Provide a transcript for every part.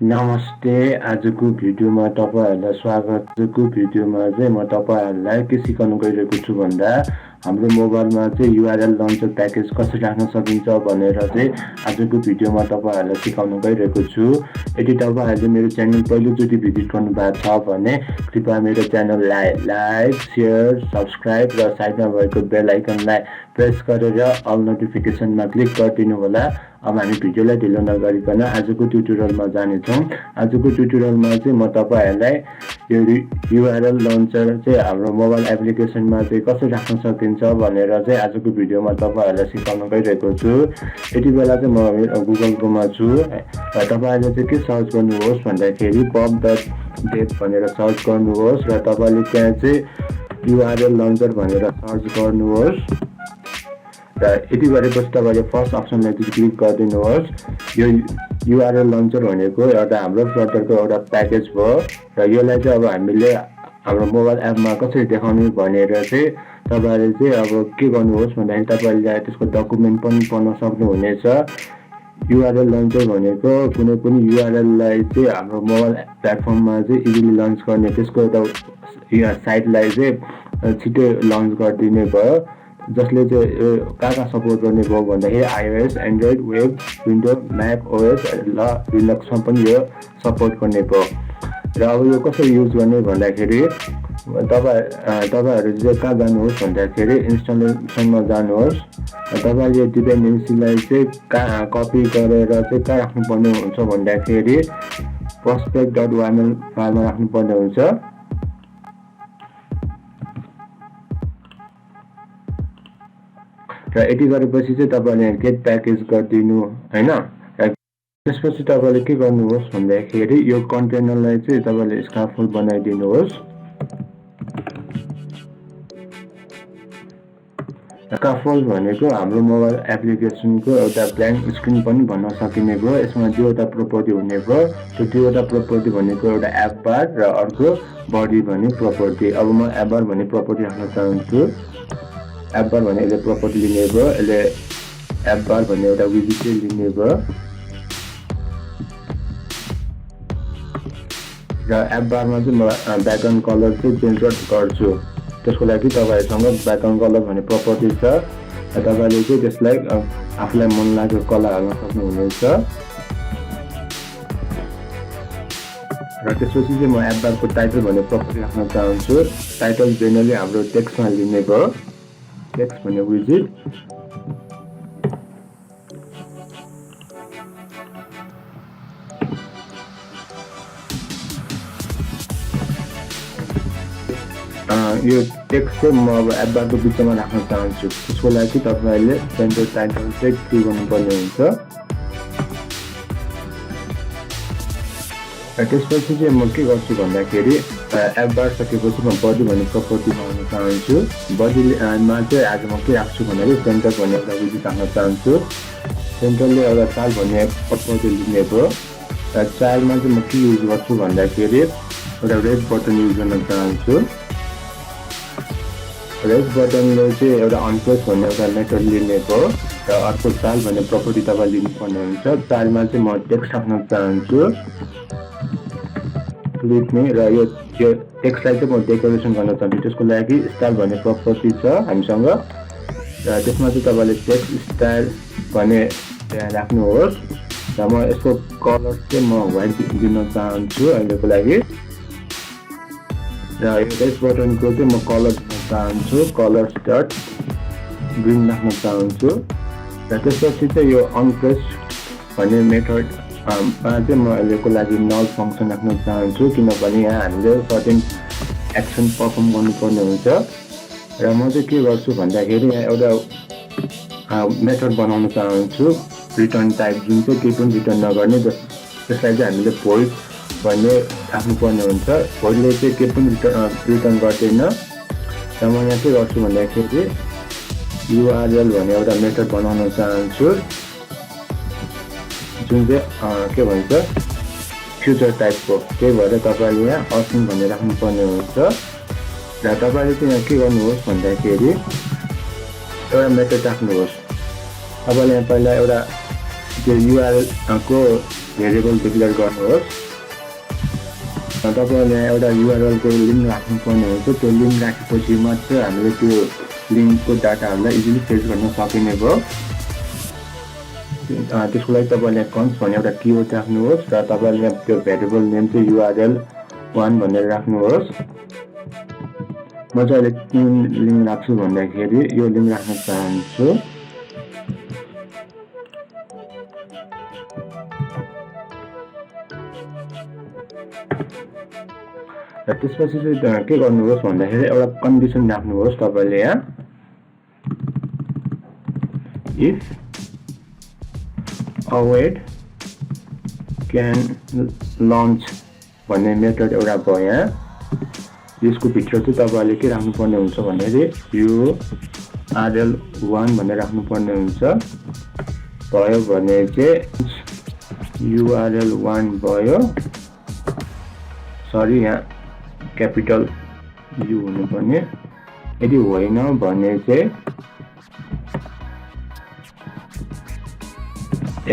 नमस्ते। आजको भिडियोमा तपाईहरुलाई स्वागत छ। आजको भिडियोमा चाहिँ म तपाईहरुलाई के सिकाउन गइरहेको छु भन्दा हाम्रो मोबाइलमा चाहिँ URL लन्चर प्याकेज कसरी राख्न सकिन्छ भनेर चाहिँ आजको भिडियोमा तपाईहरुलाई सिकाउन गइरहेको छु। यदि तपाईहरुले मेरो च्यानल पहिलोचोटि भिजिट गर्नु भएको छ भने कृपया मेरो च्यानललाई लाइक, शेयर, सब्स्क्राइब र साइडमा भएको बेल आइकनलाई प्रेस गरेर अल नोटिफिकेसनमा क्लिक गरिदिनु होला। अब हामी भिडियोलाई ढिलो नगरिकन आजको ट्युटोरियलमा जानेछौँ। आजको ट्युटोरियलमा चाहिँ म तपाईहरुलाई यो URL लन्चर चाहिँ हाम्रो मोबाइल एप्लिकेसनमा चाहिँ कसरी राख्न सकिन्छ भनेर चाहिँ आजको भिडियोमा तपाईहरुलाई सिकाउन गइरहेको छु। यति बेला चाहिँ म गुगल क्रोममा छु र तपाईहरुले चाहिँ के सर्च गर्नुहोस् भन्दाखेरि pub.dev भनेर सर्च गर्नुहोस् र तपाईले त्यहाँ चाहिँ URL लन्चर भनेर सर्च गर्नुहोस् र यति गरेपछि तपाईले फर्स्ट अप्सनलाई चाहिँ क्लिक गरिदिनुहोस्। यो URL लन्चर भनेको एउटा हाम्रो फ्लटरको एउटा प्याकेज हो र यसलाई चाहिँ अब हामीले हाम्रो मोबाइल एपमा कसरी देखाउने भनेर चाहिँ तपाईले चाहिँ अब के गर्नुहोस् भन्दाखेरि तपाईले त्यसको डकुमेन्ट पनि पढ्न सक्नुहुनेछ। URL लन्चर भनेको कुनै पनि URL लाई चाहिँ हाम्रो मोबाइल प्लेटफर्ममा चाहिँ इजिली लन्च गर्ने त्यसको एउटा साइटलाई चाहिँ छिटो लन्च गरिदिने भयो, जसले चाहिँ कहाँ सपोर्ट गर्ने भयो भन्दाखेरि iOS, Android, web, window, MAC OS र लिनक्समा पनि यो सपोर्ट गर्ने भयो। र अब यो कसरी युज गर्ने भन्दाखेरि तपाईहरु चाहिँ कहाँ जानुहोस् भन्दाखेरि इन्स्टलेसनमा जानुहोस् र तपाईले यो डिपेन्डेन्सीलाई चाहिँ कहाँ कपी गरेर चाहिँ कहाँ राख्नुपर्ने हुन्छ भन्दाखेरि prospect.yml फाइलमा राख्नुपर्ने हुन्छ। र यति गरेपछि चाहिँ तपाईले गेट प्याकेज गरिदिनु हैन। त्यसपछि तपाईले के गर्नुहोस् भन्दाखेरि यो कन्टेनरलाई चाहिँ तपाईले स्काफोल्ड बनाइदिनुहोस्। स्काफोल्ड भनेको हाम्रो मोबाइल एप्लिकेसनको एउटा ब्ल्याङ्क स्क्रिन पनि भन्न सकिने भयो। यसमा दुईवटा प्रोपर्टी हुने भयो। त्यो दुईवटा प्रोपर्टी भनेको एउटा एप बार र अर्को बडी भन्ने प्रोपर्टी। अब म एप बार भन्ने प्रोपर्टी राख्न चाहन्छु। एप बार भन्ने यसले प्रोपर्टी लिने भयो, यसले एप बार भन्ने एउटा विजिट लिने भयो र एप बारमा चाहिँ म ब्याकग्राउन्ड कलर चाहिँ चेन्ज गर्छु। त्यसको लागि तपाईहरुसँग ब्याकग्राउन्ड कलर भन्ने प्रोपर्टी छ र तपाईले चाहिँ त्यसलाई आफुलाई मन लागेको कलर हाल्न सक्नुहुनेछ। र त्यसपछि चाहिँ म एप बारको टाइटल भन्ने प्रोपर्टी राख्न चाहन्छु। टाइटल जेनरली हाम्रो टेक्स्टमा लिने भयो, टेक्स्ट भन्ने विजिट। यो टेक्स्ट चाहिँ म अब एप बारको बिचमा राख्न चाहन्छु। त्यसको लागि तपाईले सेन्टर टाइटल चाहिँ के गर्नुपर्ने हुन्छ। र त्यसपछि चाहिँ म के गर्छु भन्दाखेरि एप बार सकेपछि म बडी भन्ने प्रोपर्टी बनाउन चाहन्छु। बडीमा चाहिँ आज म के राख्छु भन्दाखेरि सेन्टर भन्ने एउटा विजिट राख्न चाहन्छु। सेन्टरले एउटा चाइल्ड भन्ने प्रोपर्टी लिने भयो र चाइल्डमा चाहिँ म के युज गर्छु भन्दाखेरि एउटा रेड बटन युज गर्न चाहन्छु। रेड बटनले चाहिँ एउटा अनप्रेस भन्ने एउटा मेथड लिने भयो र अर्को चाइल्ड भन्ने प्रोपर्टी तपाईले लिनुपर्ने हुन्छ। चाइल्डमा चाहिँ म टेक्स्ट राख्न चाहन्छु र यो टेक्स्टलाई चाहिँ म डेकोरेसन गर्न चाहन्छु। त्यसको लागि स्टाइल भन्ने प्रोपर्टी छ हामीसँग र त्यसमा चाहिँ तपाईले टेक्स्ट स्टाइल भन्ने राख्नुहोस् र म यसको कलर चाहिँ म व्हाइट दिन चाहन्छु अहिलेको लागि। र यो रेड बटनको चाहिँ म कलर दिन चाहन्छु, कलर डट ग्रीन राख्न चाहन्छु। र त्यसपछि चाहिँ यो अनप्रेस भन्ने मेथड चाहिँ म अहिलेको लागि नल फङ्सन राख्न चाहन्छु, किनभने यहाँ हामीले सर्टेन एक्सन पर्फर्म गर्नुपर्ने हुन्छ। र म चाहिँ के गर्छु भन्दाखेरि यहाँ एउटा मेथड बनाउन चाहन्छु रिटर्न टाइप, जुन चाहिँ केही पनि रिटर्न नगर्ने। त्यसलाई चाहिँ हामीले भोइड भन्ने राख्नुपर्ने हुन्छ। भोइडले चाहिँ केही पनि रिटर्न गर्दैन। र म यहाँ के गर्छु भन्दाखेरि URL भन्ने एउटा मेथड बनाउन चाहन्छु, जुन चाहिँ के भन्छ फ्युचर टाइपको। त्यही भएर तपाईले यहाँ असिङ भन्ने राख्नुपर्ने हुन्छ। र तपाईले चाहिँ यहाँ के गर्नुहोस् भन्दाखेरि एउटा मेथड राख्नुहोस्। तपाईले यहाँ पहिला एउटा त्यो URL को भेरिएबल डिक्लेयर गर्नुहोस्। तपाईले एउटा URL को लिंक राख्नुपर्ने हुन्छ। त्यो लिंक राखेपछि मात्र हामीले त्यो लिंकको डाटाहरूलाई इजिली फेच गर्न सकिने भयो। त्यसको लागि तपाईले कन्स भन्ने एउटा किवर्ड राख्नुहोस् र तपाईले त्यो भेरिएबल नेम चाहिँ URL1 भनेर राख्नुहोस्। म चाहिँ अहिले कुन लिंक राख्छु भन्दाखेरि यो लिंक राख्न चाहन्छु। र त्यसपछि चाहिँ के गर्नुहोस् भन्दाखेरि एउटा कन्डिसन राख्नुहोस् तपाईले यहाँ if await can launch भन्ने मेथड एउटा भयो। यहाँ यसको भित्र चाहिँ तपाईले के राख्नुपर्ने हुन्छ भन्दाखेरि URL1 भनेर राख्नुपर्ने हुन्छ। भयो भने चाहिँ URL1 भयो, सरी यहाँ क्यापिटल U हुनुपर्ने। यदि होइन भने चाहिँ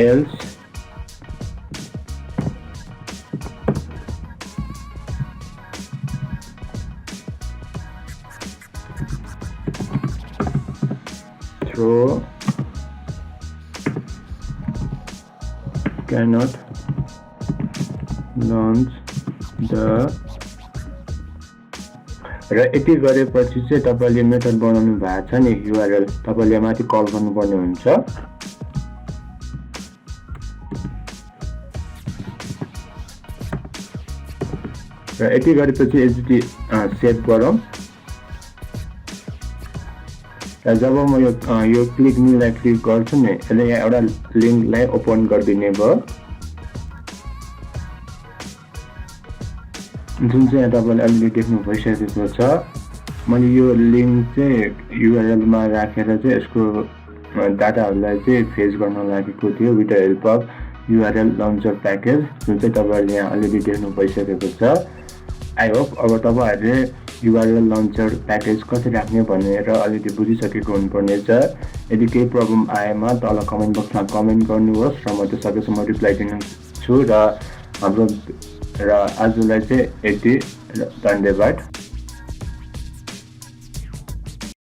else throw cannot launch the र यति गरेपछि चाहिँ तपाईले मेथड बनाउनु भएको छ नि URL तपाईले माथि कल गर्नुपर्ने हुन्छ। र यति गरेपछि यसरी सेभ गरौँ। र जब म यो क्लिक न्यूलाई क्लिक गर्छु नि यसले यहाँ एउटा लिंकलाई ओपन गरिदिने भयो, जुन चाहिँ यहाँ तपाईले अलरेडी देख्नु भइसकेको छ। मैले यो लिंक चाहिँ URL मा राखेर चाहिँ यसको डाटाहरूलाई चाहिँ फेच गर्न लागेको थियो with the help of URL launcher package, जुन चाहिँ तपाईले यहाँ अलरेडी देख्नु भइसकेको छ। आई होप अब तपाईहरुले URL लन्चर प्याकेज कसरी राख्ने भनेर अलरेडी बुझिसकेको हुनुपर्नेछ। यदि केही प्रब्लम आएमा तल कमेन्ट बक्समा कमेन्ट गर्नुहोस् र म त्यो सकेसम्म रिप्लाई दिन्छु। र आजलाई चाहिँ यति, धन्यवाद।